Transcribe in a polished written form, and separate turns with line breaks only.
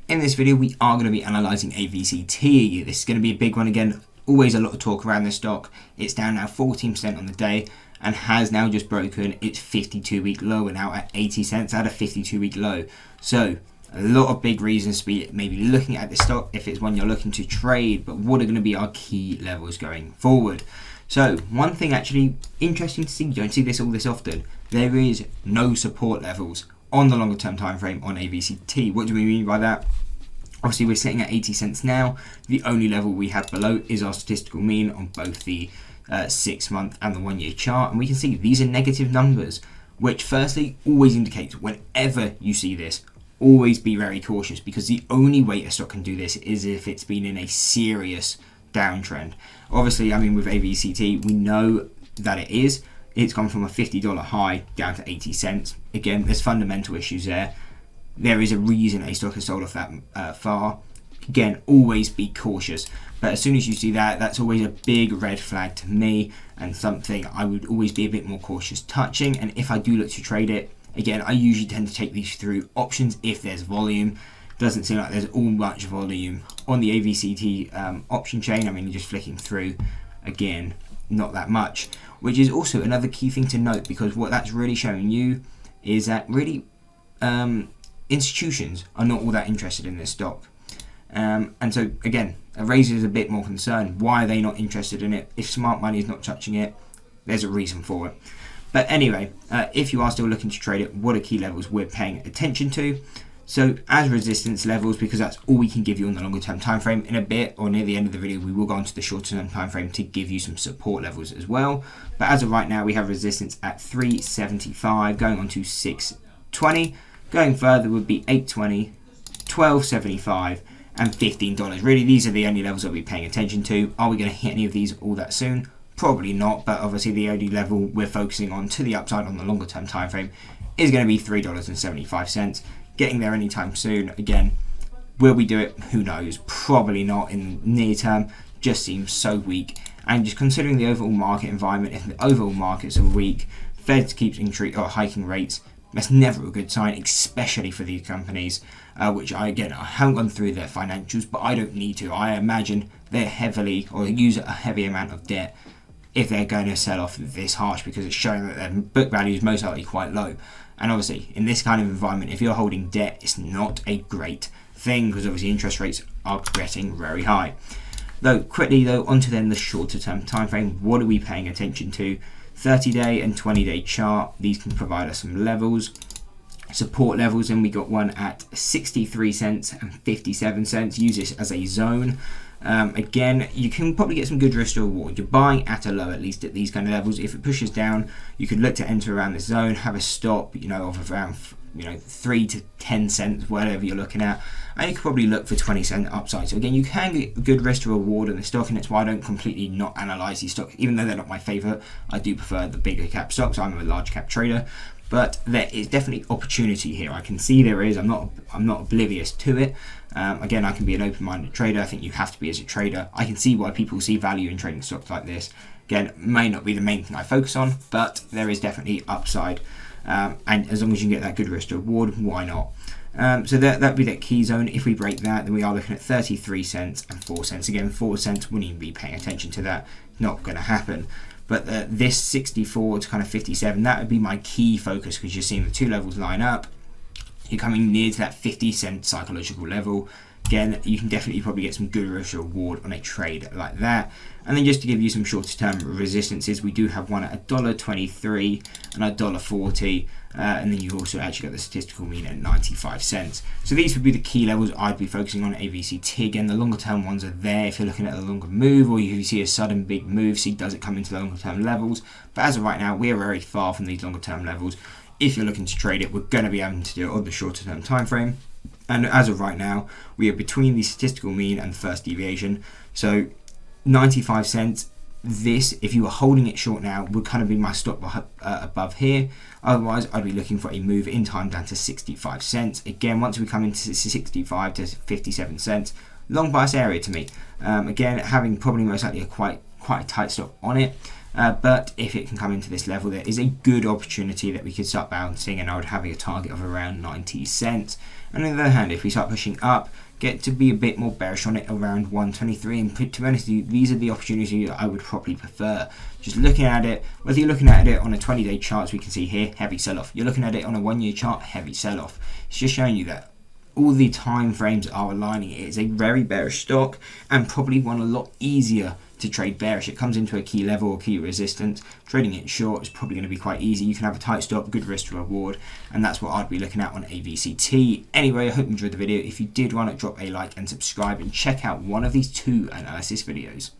In this video, we are going to be analysing AVCT. This is going to be a big one again. Always a lot of talk around this stock. It's down now 14% on the day and has now just broken its 52-week low. We're now at 80 cents at a 52-week low. So a lot of big reasons to be maybe looking at this stock if it's one you're looking to trade. But what are going to be our key levels going forward? So one thing actually interesting to see, you don't see this all this often. There is no support levels on the longer term time frame on AVCT. What do we mean by that? Obviously we're sitting at 80 cents now. The only level we have below is our statistical mean on both the 6 month and the 1 year chart, and we can see these are negative numbers, which firstly always indicates whenever you see this, always be very cautious, because the only way a stock can do this is if it's been in a serious downtrend. Obviously, I mean, with AVCT we know that it's gone from a $50 high down to 80 cents. Again, there's fundamental issues there. There is a reason a stock has sold off that far. Again, always be cautious. But as soon as you see that, that's always a big red flag to me and something I would always be a bit more cautious touching. And if I do look to trade it, again, I usually tend to take these through options if there's volume. Doesn't seem like there's all much volume on the AVCT option chain. I mean, just flicking through, again, not that much. Which is also another key thing to note, because what that's really showing you is that really institutions are not all that interested in this stock. And so again, it raises a bit more concern. Why are they not interested in it? If smart money is not touching it, there's a reason for it. But anyway, if you are still looking to trade it, what are key levels we're paying attention to? So as resistance levels, because that's all we can give you on the longer term time frame. In a bit or near the end of the video, we will go on to the shorter term time frame to give you some support levels as well. But as of right now, we have resistance at 375, going on to 620. Going further would be 820, 1275, and $15. Really, these are the only levels I'll be paying attention to. Are we going to hit any of these all that soon? Probably not, but obviously the only level we're focusing on to the upside on the longer term time frame is going to be $3.75. Getting there anytime soon. Again, will we do it? Who knows? Probably not in the near term. Just seems so weak. And just considering the overall market environment, if the overall markets are weak, Fed keeps hiking rates, that's never a good sign, especially for these companies, which I haven't gone through their financials, but I don't need to. I imagine they're heavily, or use a heavy amount of debt if they're going to sell off this harsh, because it's showing that their book value is most likely quite low. And obviously, in this kind of environment, if you're holding debt, it's not a great thing, because obviously interest rates are getting very high. Quickly onto then the shorter term time frame. What are we paying attention to? 30-day and 20-day chart. These can provide us some levels, support levels, and we got one at 63 cents and 57 cents. Use this as a zone. Again, you can probably get some good risk to reward. You're buying at a low, at least at these kind of levels. If it pushes down, you could look to enter around the zone, have a stop, of around 3 to 10 cents, whatever you're looking at, and you could probably look for 20% upside. So again, you can get good risk to reward in the stock, and it's why I don't completely not analyze these stocks, even though they're not my favorite. I do prefer the bigger cap stocks. I'm a large cap trader, but there is definitely opportunity here. I can see there is. I'm not oblivious to it. Again, I can be an open-minded trader. I think you have to be as a trader. I can see why people see value in trading stocks like this. Again, may not be the main thing I focus on, but there is definitely upside. And as long as you can get that good risk to reward, why not? So that would be that key zone. If we break that, then we are looking at 33 cents and 4 cents. Again, 4 cents, wouldn't even be paying attention to that. Not going to happen. But this 64 to kind of 57, that would be my key focus, because you're seeing the two levels line up. You're coming near to that 50 cent psychological level. Again, you can definitely probably get some good risk reward on a trade like that. And then just to give you some shorter term resistances, we do have one at $1.23 and $1.40. And then you've also actually got the statistical mean at 95 cents. So these would be the key levels I'd be focusing on at AVCT. Again, the longer term ones are there if you're looking at a longer move, or if you see a sudden big move, see does it come into the longer term levels. But as of right now, we are very far from these longer term levels. If you're looking to trade it, we're going to be having to do it on the shorter term time frame. And as of right now, we are between the statistical mean and the first deviation. So 95 cents, this, if you were holding it short now, would kind of be my stop above here. Otherwise, I'd be looking for a move in time down to 65 cents. Again, once we come into 65 to 57 cents, long bias area to me. Again, having probably most likely a quite a tight stop on it. but if it can come into this level, there is a good opportunity that we could start bouncing, and I would have a target of around 90 cents. And on the other hand, if we start pushing up, get to be a bit more bearish on it around 123, and to be honest with you, these are the opportunities that I would probably prefer. Just looking at it, whether you're looking at it on a 20-day chart, as we can see here, heavy sell-off. You're looking at it on a 1-year chart, heavy sell-off. It's just showing you that all the time frames are aligning. It is a very bearish stock, and probably one a lot easier to trade bearish. It comes into a key level or key resistance. Trading it short is probably going to be quite easy. You can have a tight stop, good risk to reward, and that's what I'd be looking at on AVCT. Anyway, I hope you enjoyed the video. If you did, why not drop a like and subscribe, and check out one of these 2 analysis videos.